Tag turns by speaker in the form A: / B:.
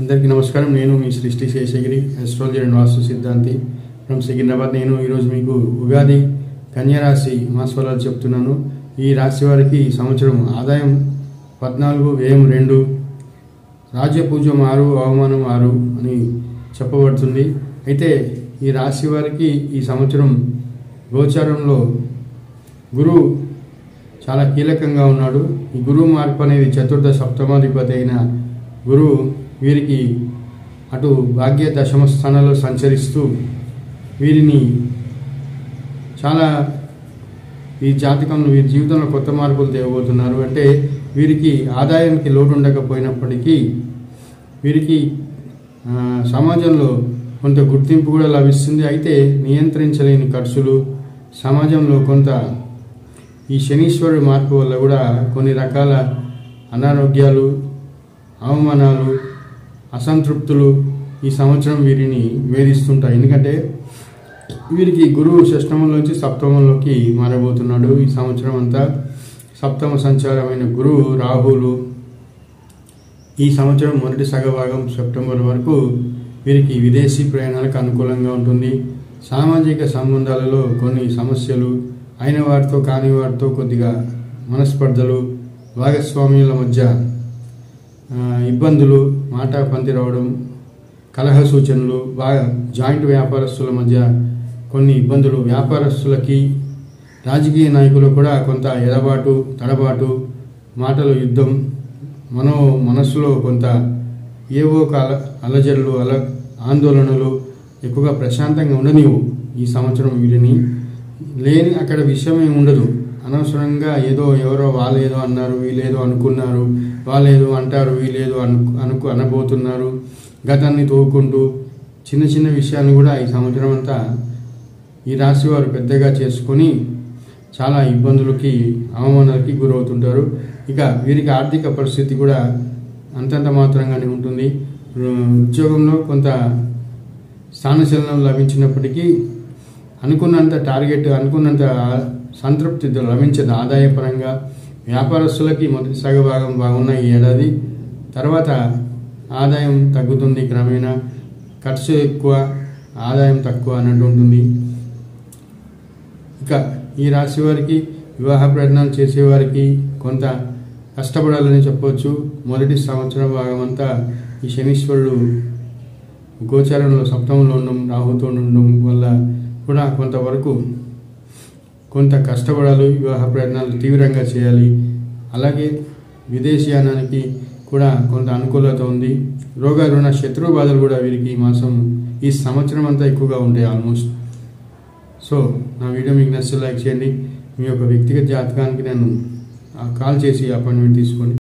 A: అందరికీ నమస్కారం. నేను మీ సృష్టి శేషగిరి, అస్ట్రాలజీ అండ్ వాస్తు సిద్ధాంతి ఫ్రమ్ సికింద్రాబాద్. నేను ఈరోజు మీకు ఉగాది కన్యరాశి మాసఫలాలు చెప్తున్నాను. ఈ రాశి వారికి ఈ సంవత్సరం ఆదాయం 14, వ్యయం 2, రాజ్యపూజ్యం 6, అవమానం 6 అని చెప్పబడుతుంది. అయితే ఈ రాశి వారికి ఈ సంవత్సరం గోచారంలో గురువు చాలా కీలకంగా ఉన్నాడు. ఈ గురువు మార్పు అనేది చతుర్థ సప్తమాధిపతి అయిన గురువు వీరికి అటు భాగ్య దశమ స్థానంలో సంచరిస్తూ వీరిని చాలా ఈ జాతకంలో వీరి జీవితంలో కొత్త మార్పులు తేవబోతున్నారు. అంటే వీరికి ఆదాయానికి లోటు ఉండకపోయినప్పటికీ వీరికి సమాజంలో కొంత గుర్తింపు కూడా లభిస్తుంది. అయితే నియంత్రించలేని ఖర్చులు, సమాజంలో కొంత ఈ శనీశ్వరుడి మార్పు వల్ల కూడా కొన్ని రకాల అనారోగ్యాలు, అవమానాలు, అసంతృప్తులు ఈ సంవత్సరం వీరిని వేధిస్తుంటాయి. ఎందుకంటే వీరికి గురువు షష్టమంలోంచి సప్తమంలోకి మారబోతున్నాడు. ఈ సంవత్సరం అంతా సప్తమ సంచారమైన గురువు రాహులు ఈ సంవత్సరం మొదటి సగభాగం సెప్టెంబర్ వరకు వీరికి విదేశీ ప్రయాణాలకు అనుకూలంగా ఉంటుంది. సామాజిక సంబంధాలలో కొన్ని సమస్యలు, అయిన వారితో కాని వారితో కొద్దిగా మనస్పర్ధలు, భాగస్వామ్యుల మధ్య ఇబ్బందులు, మాట పంతి రావడం, కలహ సూచనలు, జాయింట్ వ్యాపారస్తుల మధ్య కొన్ని ఇబ్బందులు, వ్యాపారస్తులకి రాజకీయ నాయకులు కూడా కొంత ఎడబాటు, తడబాటు, మాటల యుద్ధం, మనస్సులో కొంత ఏవో అలజడులు, ఆందోళనలు, ఎక్కువగా ప్రశాంతంగా ఉండనివ్వు. ఈ సంవత్సరం వీరిని లేని అక్కడ విషయమే ఉండదు. అనవసరంగా ఏదో ఎవరో వాళ్ళేదో అన్నారు, వీళ్ళేదో అనుకున్నారు, వాళ్ళేదో అంటారు, వీళ్ళేదో అనబోతున్నారు, గతాన్ని తోకుంటూ చిన్న చిన్న విషయాన్ని కూడా ఈ సంవత్సరం అంతా ఈ రాశి వారు పెద్దగా చేసుకొని చాలా ఇబ్బందులకి, అవమానాలకి గురవుతుంటారు. ఇక వీరికి ఆర్థిక పరిస్థితి కూడా అంతంత మాత్రంగానే ఉంటుంది. ఉద్యోగంలో కొంత స్థానచలనం లభించినప్పటికీ అనుకున్నంత టార్గెట్, అనుకున్నంత సంతృప్తి లభించదు ఆదాయపరంగా. వ్యాపారస్తులకి మొదటి సగభాగం బాగున్న ఈ ఏడాది, తర్వాత ఆదాయం తగ్గుతుంది క్రమేణా. ఖర్చు ఎక్కువ, ఆదాయం తక్కువ అన్నట్టు ఉంటుంది. ఇక ఈ రాశి వారికి వివాహ ప్రయత్నాలు చేసేవారికి కొంత కష్టపడాలని చెప్పవచ్చు. మొదటి సంవత్సర భాగం అంతా ఈ శనీశ్వరుడు గోచారంలో సప్తమంలో ఉండడం, రాహుతో ఉండడం వల్ల కూడా కొంతవరకు కొంత కష్టపడాలి. వివాహ ప్రయత్నాలు తీవ్రంగా చేయాలి. అలాగే విదేశీయానానికి కూడా కొంత అనుకూలత ఉంది. రోగ రుణ శత్రు బాధలు కూడా వీరికి ఈ సంవత్సరం అంతా ఎక్కువగా ఉంటాయి ఆల్మోస్ట్. సో నా వీడియో మీకు నచ్చితే లైక్ చేయండి. మీ యొక్క వ్యక్తిగత జాతకానికి నేను కాల్ చేసి అపాయింట్మెంట్ తీసుకోండి.